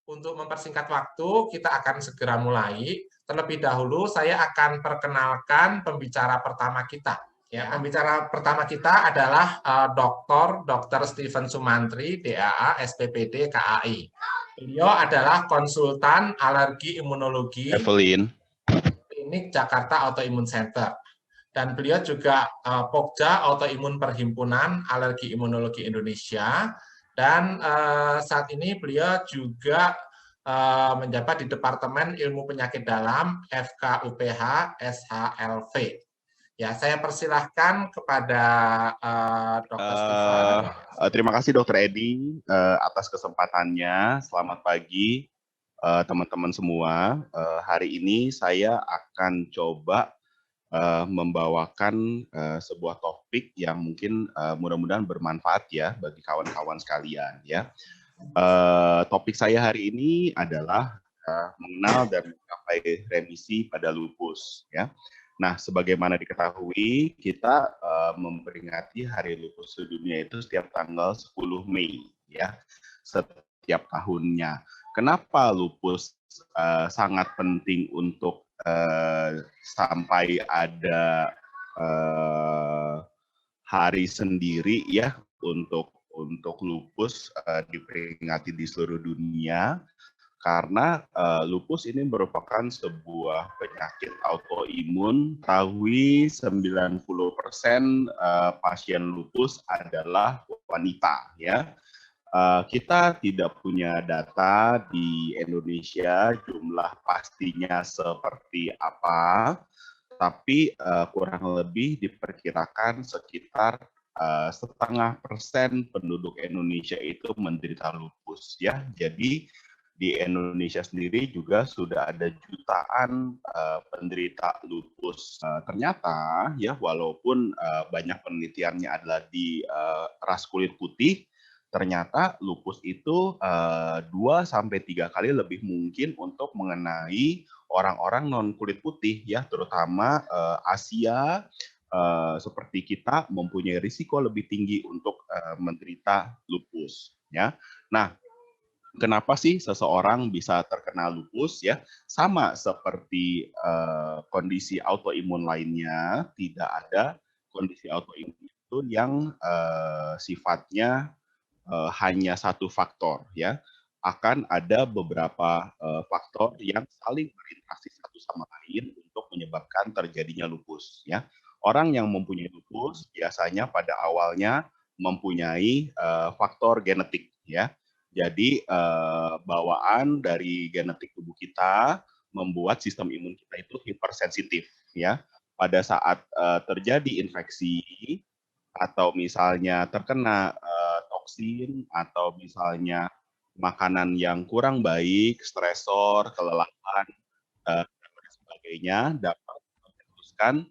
Untuk mempersingkat waktu, kita akan segera mulai. Terlebih dahulu, saya akan perkenalkan pembicara pertama kita. Ya, pembicara pertama kita adalah Dr. Steven Sumantri, DAA, SPPD, KAI. Beliau adalah konsultan alergi imunologi Evelyn. Klinik Jakarta Autoimmune Center. Dan beliau juga Pokja Autoimun Perhimpunan Alergi Imunologi Indonesia. Dan saat ini beliau juga menjabat di Departemen Ilmu Penyakit Dalam FKUPH SHLV. Ya, saya persilahkan kepada Dr. Steven. Terima kasih Dr. Edi atas kesempatannya. Selamat pagi teman-teman semua. Hari ini saya akan coba membawakan sebuah topik yang mungkin mudah-mudahan bermanfaat ya bagi kawan-kawan sekalian ya. Topik saya hari ini adalah mengenal dan mencapai remisi pada lupus ya. Nah, sebagaimana diketahui, kita memperingati Hari Lupus Sedunia itu setiap tanggal 10 Mei ya, setiap tahunnya. Kenapa lupus sangat penting untuk sampai ada hari sendiri ya untuk lupus diperingati di seluruh dunia? Karena lupus ini merupakan sebuah penyakit autoimun. Ketahui 90% pasien lupus adalah wanita ya. Kita tidak punya data di Indonesia jumlah pastinya seperti apa, tapi kurang lebih diperkirakan sekitar 0,5% penduduk Indonesia itu menderita lupus ya. Jadi di Indonesia sendiri juga sudah ada jutaan penderita lupus. Ternyata ya walaupun banyak penelitiannya adalah di ras kulit putih, ternyata lupus itu 2-3 kali lebih mungkin untuk mengenai orang-orang non kulit putih ya, terutama Asia seperti kita mempunyai risiko lebih tinggi untuk menderita lupus ya. Nah, kenapa sih seseorang bisa terkena lupus ya? Sama seperti kondisi autoimun lainnya, tidak ada kondisi autoimun itu yang sifatnya hanya satu faktor ya. Akan ada beberapa faktor yang saling berinteraksi satu sama lain untuk menyebabkan terjadinya lupus ya. Orang yang mempunyai lupus biasanya pada awalnya mempunyai faktor genetik ya. Jadi bawaan dari genetik tubuh kita membuat sistem imun kita itu hipersensitif ya. Pada saat terjadi infeksi atau misalnya terkena toksin atau misalnya makanan yang kurang baik, stresor, kelelahan dan sebagainya dapat meneruskan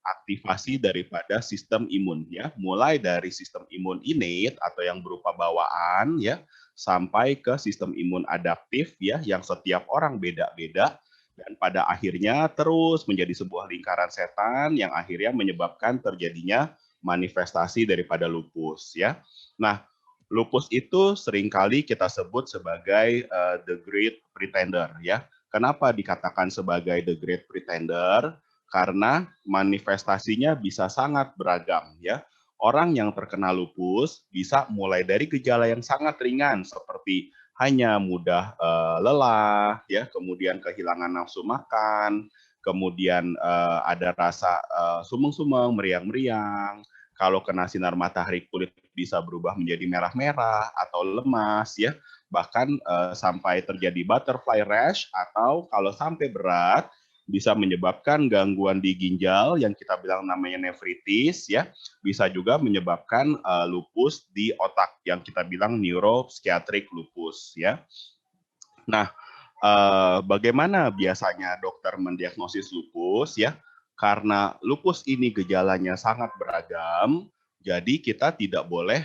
aktivasi daripada sistem imun ya, mulai dari sistem imun innate atau yang berupa bawaan ya, sampai ke sistem imun adaptif ya, yang setiap orang beda-beda dan pada akhirnya terus menjadi sebuah lingkaran setan yang akhirnya menyebabkan terjadinya manifestasi daripada lupus ya. Nah, lupus itu seringkali kita sebut sebagai the great pretender ya. Kenapa dikatakan sebagai the great pretender? Karena manifestasinya bisa sangat beragam ya. Orang yang terkena lupus bisa mulai dari gejala yang sangat ringan seperti hanya mudah lelah ya, kemudian kehilangan nafsu makan, kemudian ada rasa sumeng-sumeng, meriang-meriang. Kalau kena sinar matahari kulit bisa berubah menjadi merah-merah atau lemas ya. Bahkan sampai terjadi butterfly rash atau kalau sampai berat bisa menyebabkan gangguan di ginjal yang kita bilang namanya nefritis ya, bisa juga menyebabkan lupus di otak yang kita bilang neuropsychiatric lupus ya. Nah, bagaimana biasanya dokter mendiagnosis lupus ya? Karena lupus ini gejalanya sangat beragam, jadi kita tidak boleh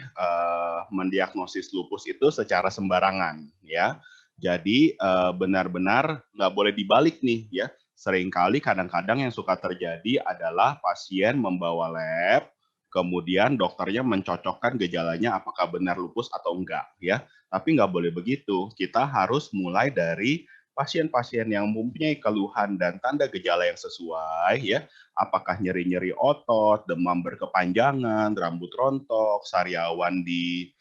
mendiagnosis lupus itu secara sembarangan ya. Jadi benar-benar nggak boleh dibalik nih ya. Seringkali kadang-kadang yang suka terjadi adalah pasien membawa lab, kemudian dokternya mencocokkan gejalanya apakah benar lupus atau enggak ya. Tapi nggak boleh begitu. Kita harus mulai dari pasien-pasien yang mempunyai keluhan dan tanda gejala yang sesuai ya. Apakah nyeri-nyeri otot, demam berkepanjangan, rambut rontok, sariawan di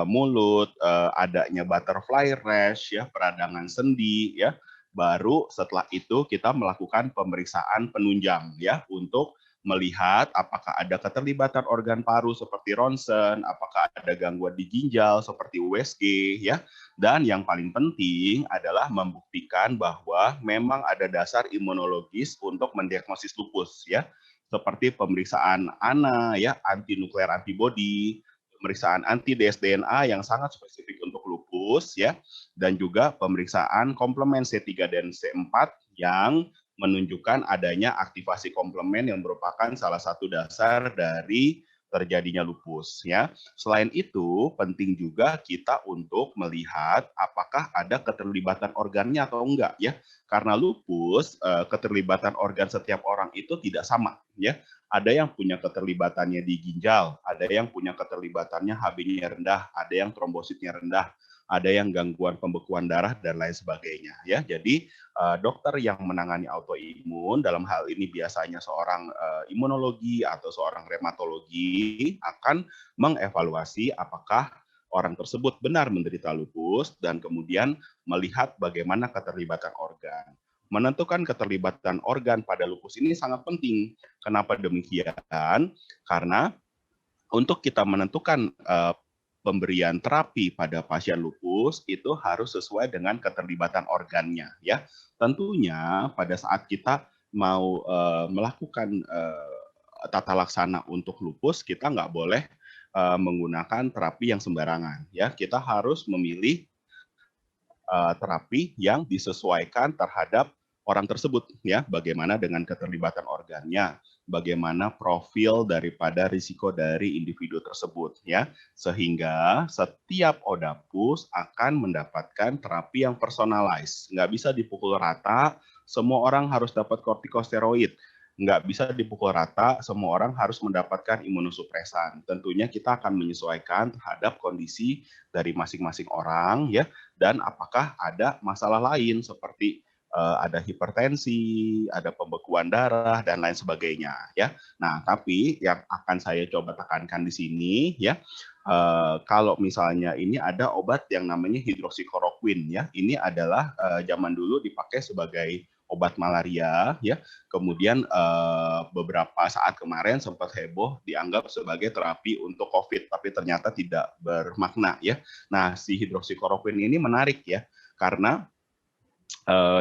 mulut, adanya butterfly rash ya, peradangan sendi ya. Baru setelah itu kita melakukan pemeriksaan penunjang ya untuk melihat apakah ada keterlibatan organ paru seperti ronsen, apakah ada gangguan di ginjal seperti USG ya. Dan yang paling penting adalah membuktikan bahwa memang ada dasar imunologis untuk mendiagnosis lupus ya. Seperti pemeriksaan ANA ya, anti nuklear antibody, pemeriksaan anti dsDNA yang sangat spesifik untuk lupus ya, dan juga pemeriksaan komplement C3 dan C4 yang menunjukkan adanya aktivasi komplement yang merupakan salah satu dasar dari terjadinya lupus ya. Selain itu, penting juga kita untuk melihat apakah ada keterlibatan organnya atau enggak ya. Karena lupus, keterlibatan organ setiap orang itu tidak sama ya. Ada yang punya keterlibatannya di ginjal, ada yang punya keterlibatannya HB-nya rendah, ada yang trombositnya rendah, ada yang gangguan pembekuan darah dan lain sebagainya ya. Jadi dokter yang menangani autoimun dalam hal ini biasanya seorang imunologi atau seorang reumatologi akan mengevaluasi apakah orang tersebut benar menderita lupus dan kemudian melihat bagaimana keterlibatan organ. Menentukan keterlibatan organ pada lupus ini sangat penting. Kenapa demikian? Karena untuk kita menentukan pemberian terapi pada pasien lupus itu harus sesuai dengan keterlibatan organnya ya. Tentunya pada saat kita mau melakukan tata laksana untuk lupus, kita nggak boleh menggunakan terapi yang sembarangan ya. Kita harus memilih terapi yang disesuaikan terhadap orang tersebut ya, bagaimana dengan keterlibatan organnya, bagaimana profil daripada risiko dari individu tersebut ya, sehingga setiap odapus akan mendapatkan terapi yang personalized, nggak bisa dipukul rata, semua orang harus dapat kortikosteroid, nggak bisa dipukul rata, semua orang harus mendapatkan imunosupresan. Tentunya kita akan menyesuaikan terhadap kondisi dari masing-masing orang ya, dan apakah ada masalah lain seperti ada hipertensi, ada pembekuan darah dan lain sebagainya ya. Nah, tapi yang akan saya coba tekankan di sini ya, kalau misalnya ini ada obat yang namanya hidroksikloroquine ya. Ini adalah zaman dulu dipakai sebagai obat malaria ya. Kemudian beberapa saat kemarin sempat heboh dianggap sebagai terapi untuk COVID, tapi ternyata tidak bermakna ya. Nah, si hidroksikloroquine ini menarik ya, karena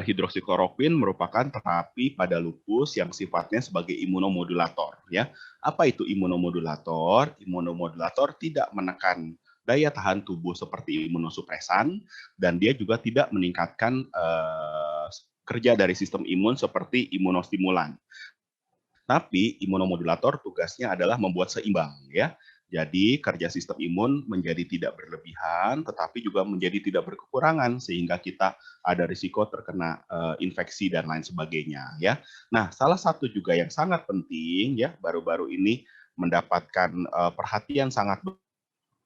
hidroksikloroquine merupakan terapi pada lupus yang sifatnya sebagai imunomodulator ya. Apa itu imunomodulator? Imunomodulator tidak menekan daya tahan tubuh seperti imunosupresan dan dia juga tidak meningkatkan kerja dari sistem imun seperti imunostimulan. Tapi imunomodulator tugasnya adalah membuat seimbang ya. Jadi kerja sistem imun menjadi tidak berlebihan, tetapi juga menjadi tidak berkekurangan sehingga kita ada risiko terkena infeksi dan lain sebagainya ya. Nah, salah satu juga yang sangat penting ya baru-baru ini mendapatkan perhatian sangat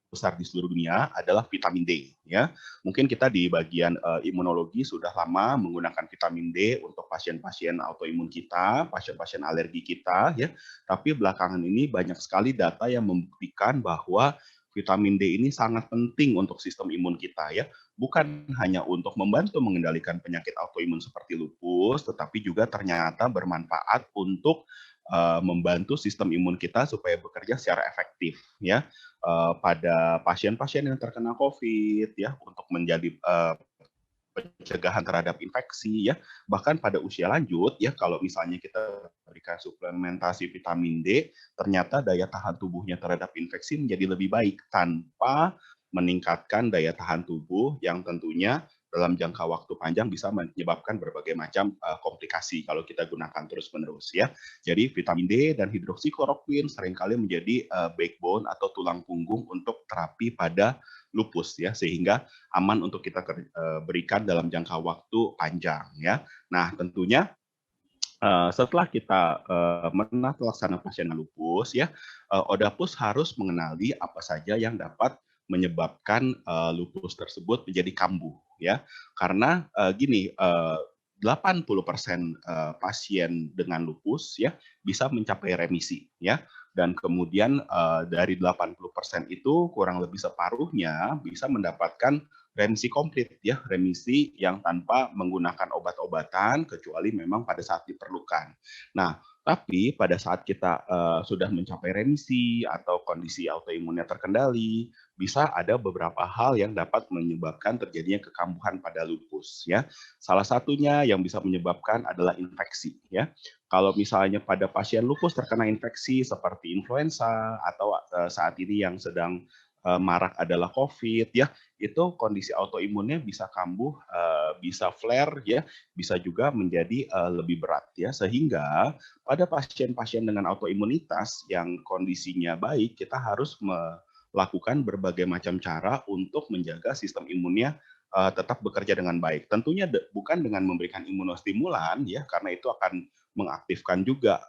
besar di seluruh dunia adalah vitamin D ya. Mungkin kita di bagian imunologi sudah lama menggunakan vitamin D untuk pasien-pasien autoimun kita, pasien-pasien alergi kita ya. Tapi belakangan ini banyak sekali data yang membuktikan bahwa vitamin D ini sangat penting untuk sistem imun kita ya. Bukan hanya untuk membantu mengendalikan penyakit autoimun seperti lupus, tetapi juga ternyata bermanfaat untuk membantu sistem imun kita supaya bekerja secara efektif ya. Pada pasien-pasien yang terkena COVID ya untuk menjadi pencegahan terhadap infeksi ya, bahkan pada usia lanjut ya kalau misalnya kita berikan suplementasi vitamin D, ternyata daya tahan tubuhnya terhadap infeksi menjadi lebih baik tanpa meningkatkan daya tahan tubuh yang tentunya dalam jangka waktu panjang bisa menyebabkan berbagai macam komplikasi kalau kita gunakan terus-menerus ya. Jadi vitamin D dan hidroksikloroquine seringkali menjadi backbone atau tulang punggung untuk terapi pada lupus ya, sehingga aman untuk kita berikan dalam jangka waktu panjang ya. Nah, tentunya Setelah kita menata laksana pasien lupus ya, Odapus harus mengenali apa saja yang dapat menyebabkan lupus tersebut menjadi kambuh ya. Karena gini, 80% pasien dengan lupus ya bisa mencapai remisi ya. Dan kemudian dari 80% itu kurang lebih separuhnya bisa mendapatkan remisi komplit ya, remisi yang tanpa menggunakan obat-obatan kecuali memang pada saat diperlukan. Nah, tapi pada saat kita sudah mencapai remisi atau kondisi autoimunnya terkendali, bisa ada beberapa hal yang dapat menyebabkan terjadinya kekambuhan pada lupus ya. Salah satunya yang bisa menyebabkan adalah infeksi ya. Kalau misalnya pada pasien lupus terkena infeksi seperti influenza atau saat ini yang sedang marak adalah COVID ya, itu kondisi autoimunnya bisa kambuh, bisa flare ya, bisa juga menjadi lebih berat ya. Sehingga pada pasien-pasien dengan autoimunitas yang kondisinya baik, kita harus melakukan berbagai macam cara untuk menjaga sistem imunnya tetap bekerja dengan baik. Tentunya bukan dengan memberikan imunostimulan ya, karena itu akan mengaktifkan juga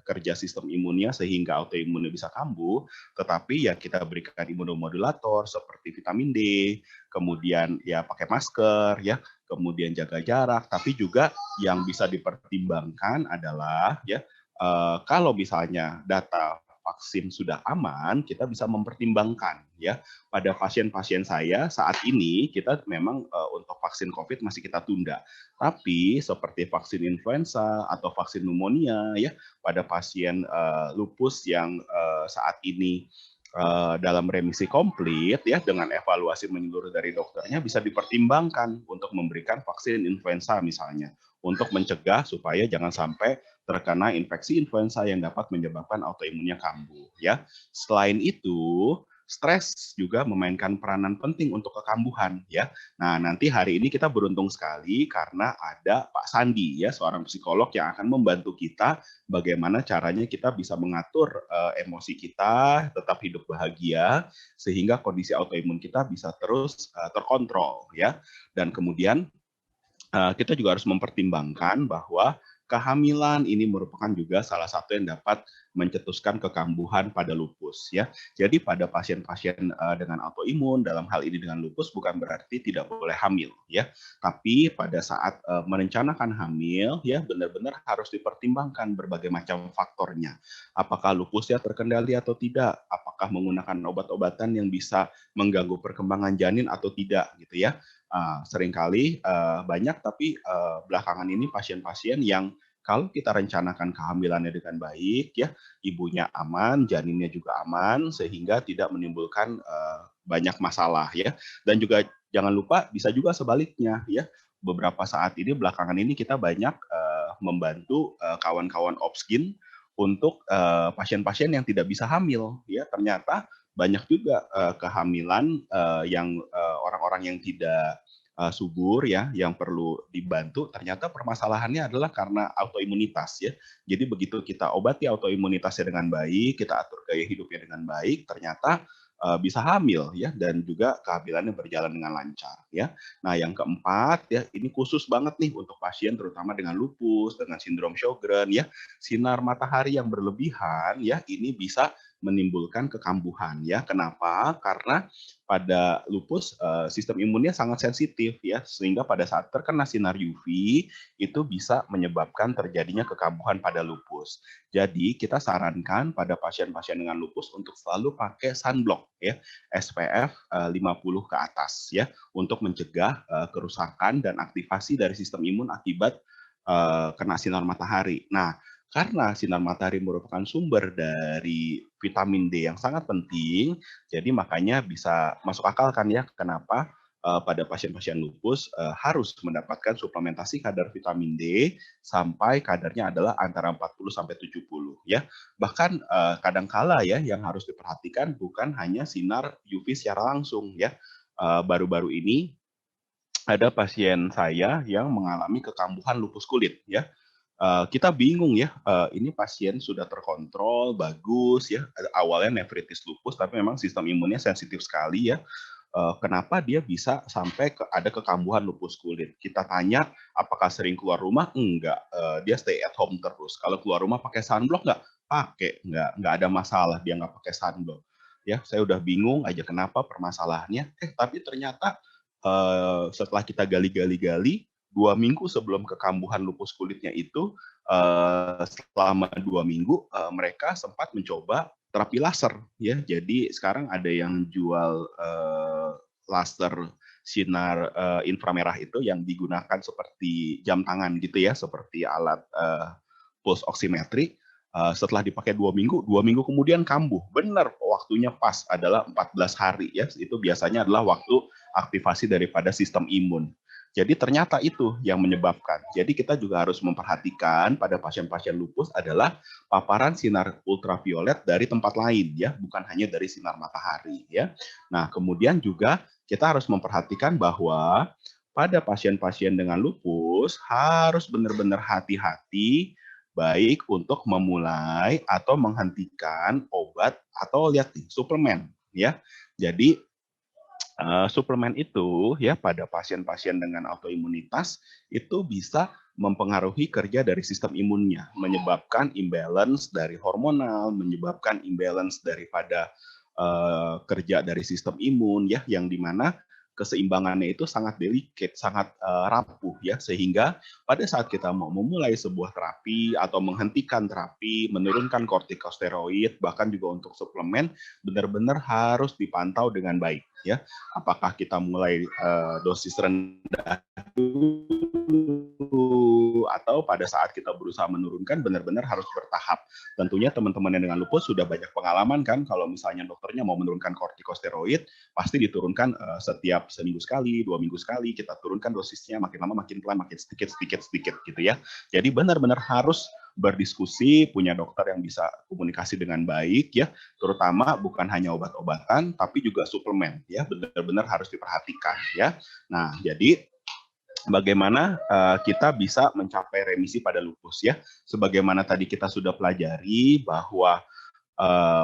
kerja sistem imunnya sehingga autoimunnya bisa kambuh, tetapi ya kita berikan imunomodulator seperti vitamin D, kemudian ya pakai masker ya, kemudian jaga jarak, tapi juga yang bisa dipertimbangkan adalah ya kalau misalnya data vaksin sudah aman, kita bisa mempertimbangkan ya. Pada pasien-pasien saya saat ini kita memang untuk vaksin COVID masih kita tunda. Tapi seperti vaksin influenza atau vaksin pneumonia ya, pada pasien lupus yang saat ini dalam remisi komplit ya dengan evaluasi menyeluruh dari dokternya bisa dipertimbangkan untuk memberikan vaksin influenza misalnya untuk mencegah supaya jangan sampai terkena infeksi influenza yang dapat menyebabkan autoimunnya kambuh ya. Selain itu, stres juga memainkan peranan penting untuk kekambuhan ya. Nah, nanti hari ini kita beruntung sekali karena ada Pak Sandi ya, seorang psikolog yang akan membantu kita bagaimana caranya kita bisa mengatur emosi kita tetap hidup bahagia sehingga kondisi autoimun kita bisa terus terkontrol ya. Dan kemudian kita juga harus mempertimbangkan bahwa kehamilan ini merupakan juga salah satu yang dapat mencetuskan kekambuhan pada lupus ya. Jadi pada pasien-pasien dengan autoimun dalam hal ini dengan lupus bukan berarti tidak boleh hamil ya. Tapi pada saat merencanakan hamil ya benar-benar harus dipertimbangkan berbagai macam faktornya. Apakah lupusnya terkendali atau tidak? Apakah menggunakan obat-obatan yang bisa mengganggu perkembangan janin atau tidak gitu ya. Seringkali banyak tapi belakangan ini pasien-pasien yang kalau kita rencanakan kehamilannya dengan baik ya, ibunya aman, janinnya juga aman sehingga tidak menimbulkan banyak masalah ya. Dan juga jangan lupa bisa juga sebaliknya ya. Beberapa saat ini belakangan ini kita banyak membantu kawan-kawan Opskin untuk pasien-pasien yang tidak bisa hamil ya. Ternyata banyak juga kehamilan yang orang-orang yang tidak subur ya yang perlu dibantu ternyata permasalahannya adalah karena autoimunitas ya. Jadi begitu kita obati autoimunitasnya dengan baik, kita atur gaya hidupnya dengan baik, ternyata bisa hamil ya dan juga kehamilannya berjalan dengan lancar ya. Nah, yang keempat ya ini khusus banget nih untuk pasien terutama dengan lupus, dengan sindrom Sjogren ya. Sinar matahari yang berlebihan ya ini bisa menimbulkan kekambuhan ya. Kenapa? Karena pada lupus sistem imunnya sangat sensitif ya sehingga pada saat terkena sinar UV itu bisa menyebabkan terjadinya kekambuhan pada lupus. Jadi kita sarankan pada pasien-pasien dengan lupus untuk selalu pakai sunblock ya SPF 50 ke atas ya untuk mencegah kerusakan dan aktivasi dari sistem imun akibat kena sinar matahari. Nah, karena sinar matahari merupakan sumber dari vitamin D yang sangat penting, jadi makanya bisa masuk akal kan ya kenapa pada pasien-pasien lupus harus mendapatkan suplementasi kadar vitamin D sampai kadarnya adalah antara 40 sampai 70 ya. Bahkan kadangkala ya yang harus diperhatikan bukan hanya sinar UV secara langsung ya. Baru-baru ini ada pasien saya yang mengalami kekambuhan lupus kulit ya. Kita bingung ya, ini pasien sudah terkontrol, bagus ya, awalnya nefritis lupus, tapi memang sistem imunnya sensitif sekali ya. kenapa dia bisa sampai ada kekambuhan lupus kulit. Kita tanya, apakah sering keluar rumah? Enggak, dia stay at home terus. Kalau keluar rumah pakai sunblock nggak? Pakai, nggak ada masalah dia nggak pakai sunblock. Ya, saya udah bingung aja kenapa permasalahannya. Tapi ternyata setelah kita gali-gali-gali, 2 minggu sebelum kekambuhan lupus kulitnya itu, selama 2 minggu mereka sempat mencoba terapi laser, ya. Jadi sekarang ada yang jual laser sinar inframerah itu yang digunakan seperti jam tangan gitu ya, seperti alat pulse oximetry. Setelah dipakai 2 minggu, 2 minggu kemudian kambuh. Benar, waktunya pas adalah 14 hari ya. Itu biasanya adalah waktu aktivasi daripada sistem imun. Jadi ternyata itu yang menyebabkan. Jadi kita juga harus memperhatikan pada pasien-pasien lupus adalah paparan sinar ultraviolet dari tempat lain ya, bukan hanya dari sinar matahari ya. Nah, kemudian juga kita harus memperhatikan bahwa pada pasien-pasien dengan lupus harus benar-benar hati-hati baik untuk memulai atau menghentikan obat atau lihat nih, suplemen ya. Jadi suplemen itu ya pada pasien-pasien dengan autoimunitas itu bisa mempengaruhi kerja dari sistem imunnya, menyebabkan imbalance dari hormonal, menyebabkan imbalance daripada kerja dari sistem imun ya, yang dimana keseimbangannya itu sangat delicate, sangat rapuh ya, sehingga pada saat kita mau memulai sebuah terapi atau menghentikan terapi, menurunkan kortikosteroid, bahkan juga untuk suplemen, benar-benar harus dipantau dengan baik ya. Apakah kita mulai dosis rendah dulu atau pada saat kita berusaha menurunkan benar-benar harus bertahap. Tentunya teman-teman yang dengan lupus sudah banyak pengalaman kan, kalau misalnya dokternya mau menurunkan kortikosteroid pasti diturunkan setiap seminggu sekali, 2 minggu sekali, kita turunkan dosisnya makin lama makin pelan, makin sedikit gitu ya. Jadi benar-benar harus berdiskusi, punya dokter yang bisa komunikasi dengan baik ya, terutama bukan hanya obat-obatan tapi juga suplemen ya, benar-benar harus diperhatikan ya. Nah, jadi bagaimana kita bisa mencapai remisi pada lupus ya. Sebagaimana tadi kita sudah pelajari bahwa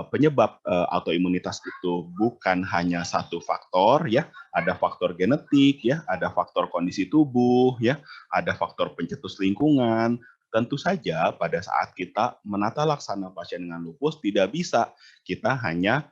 penyebab autoimunitas itu bukan hanya satu faktor ya, ada faktor genetik ya, ada faktor kondisi tubuh ya, ada faktor pencetus lingkungan. Tentu saja pada saat kita menata laksana pasien dengan lupus tidak bisa kita hanya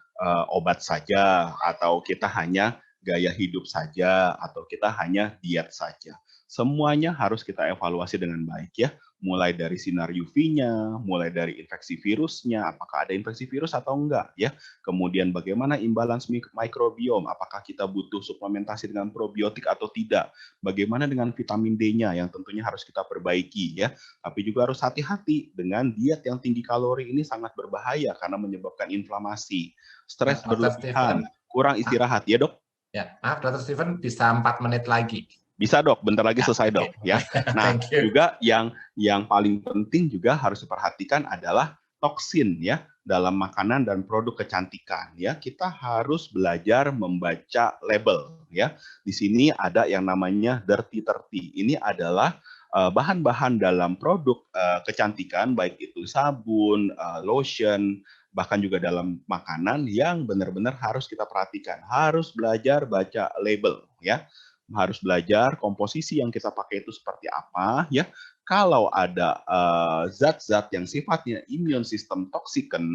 obat saja atau kita hanya gaya hidup saja atau kita hanya diet saja. Semuanya harus kita evaluasi dengan baik ya, mulai dari sinar UV-nya, mulai dari infeksi virusnya, apakah ada infeksi virus atau enggak ya. Kemudian bagaimana imbalance mikrobiom, apakah kita butuh suplementasi dengan probiotik atau tidak. Bagaimana dengan vitamin D-nya yang tentunya harus kita perbaiki ya. Tapi juga harus hati-hati dengan diet yang tinggi kalori ini sangat berbahaya karena menyebabkan inflamasi, stres berlebihan, kurang istirahat ya dok. Ya, maaf Dr. Steven, bisa 4 menit lagi. Bisa dok, bentar lagi selesai dok ya. Nah juga yang paling penting juga harus diperhatikan adalah toksin ya dalam makanan dan produk kecantikan ya. Kita harus belajar membaca label ya. Di sini ada yang namanya dirty 30. Ini adalah bahan-bahan dalam produk kecantikan baik itu sabun, lotion, bahkan juga dalam makanan yang benar-benar harus kita perhatikan. Harus belajar baca label ya. Harus belajar komposisi yang kita pakai itu seperti apa ya. Kalau ada zat-zat yang sifatnya immune system toxican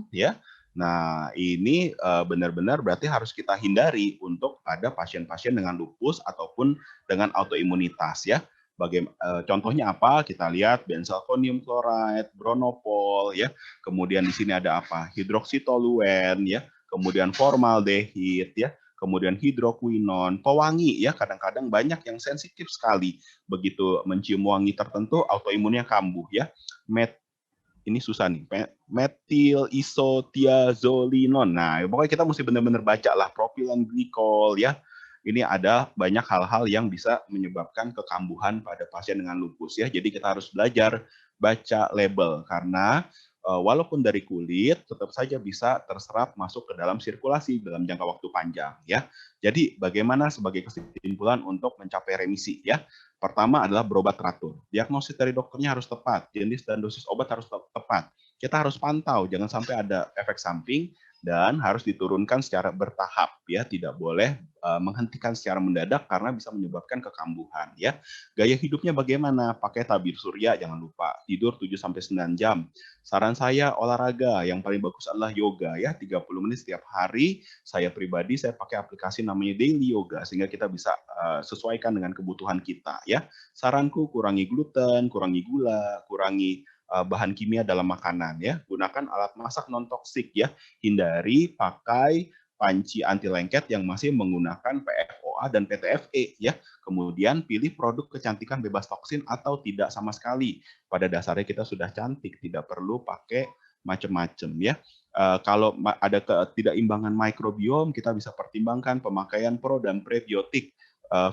ya, nah ini benar-benar berarti harus kita hindari untuk pada pasien-pasien dengan lupus ataupun dengan autoimunitas ya. Contohnya apa? Kita lihat benzalkonium chloride, bronopol ya. Kemudian di sini ada apa? Hidroksitoluen ya. Kemudian formaldehid ya. Kemudian hidroquinon, pewangi ya, kadang-kadang banyak yang sensitif sekali begitu mencium wangi tertentu autoimunnya kambuh ya. Ini susah nih, metil isotiazolinon. Nah, pokoknya kita mesti benar-benar baca lah propilen glikol ya. Ini ada banyak hal-hal yang bisa menyebabkan kekambuhan pada pasien dengan lupus ya. Jadi kita harus belajar baca label karena walaupun dari kulit tetap saja bisa terserap masuk ke dalam sirkulasi dalam jangka waktu panjang ya. Jadi bagaimana sebagai kesimpulan untuk mencapai remisi ya? Pertama adalah berobat teratur. Diagnosis dari dokternya harus tepat, jenis dan dosis obat harus tepat. Kita harus pantau, jangan sampai ada efek samping dan harus diturunkan secara bertahap ya, tidak boleh menghentikan secara mendadak karena bisa menyebabkan kekambuhan ya. Gaya hidupnya bagaimana? Pakai tabir surya, jangan lupa. Tidur 7-9 jam. Saran saya olahraga, yang paling bagus adalah yoga ya, 30 menit setiap hari. Saya pribadi saya pakai aplikasi namanya Daily Yoga sehingga kita bisa sesuaikan dengan kebutuhan kita ya. Saranku kurangi gluten, kurangi gula, kurangi bahan kimia dalam makanan ya. Gunakan alat masak non toksik ya. Hindari pakai panci anti lengket yang masih menggunakan PFOA dan PTFE ya. Kemudian pilih produk kecantikan bebas toksin atau tidak sama sekali. Pada dasarnya kita sudah cantik, tidak perlu pakai macam-macam ya. Kalau ada ketidakimbangan mikrobiom, kita bisa pertimbangkan pemakaian pro dan prebiotik.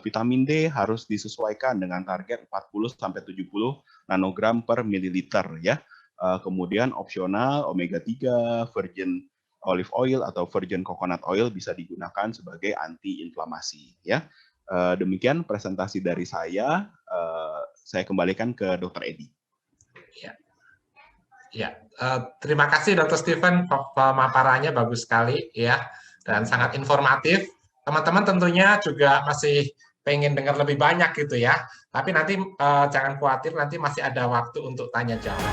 Vitamin D harus disesuaikan dengan target 40-70 nanogram per mililiter ya. Kemudian opsional omega 3, virgin olive oil atau virgin coconut oil bisa digunakan sebagai anti-inflamasi ya. Demikian presentasi dari saya. Saya kembalikan ke Dr. Edi. Ya, terima kasih Dr. Stephen, pemaparannya bagus sekali ya dan sangat informatif. Teman-teman tentunya juga masih pengen dengar lebih banyak gitu ya. Tapi nanti jangan khawatir, nanti masih ada waktu untuk tanya jawab.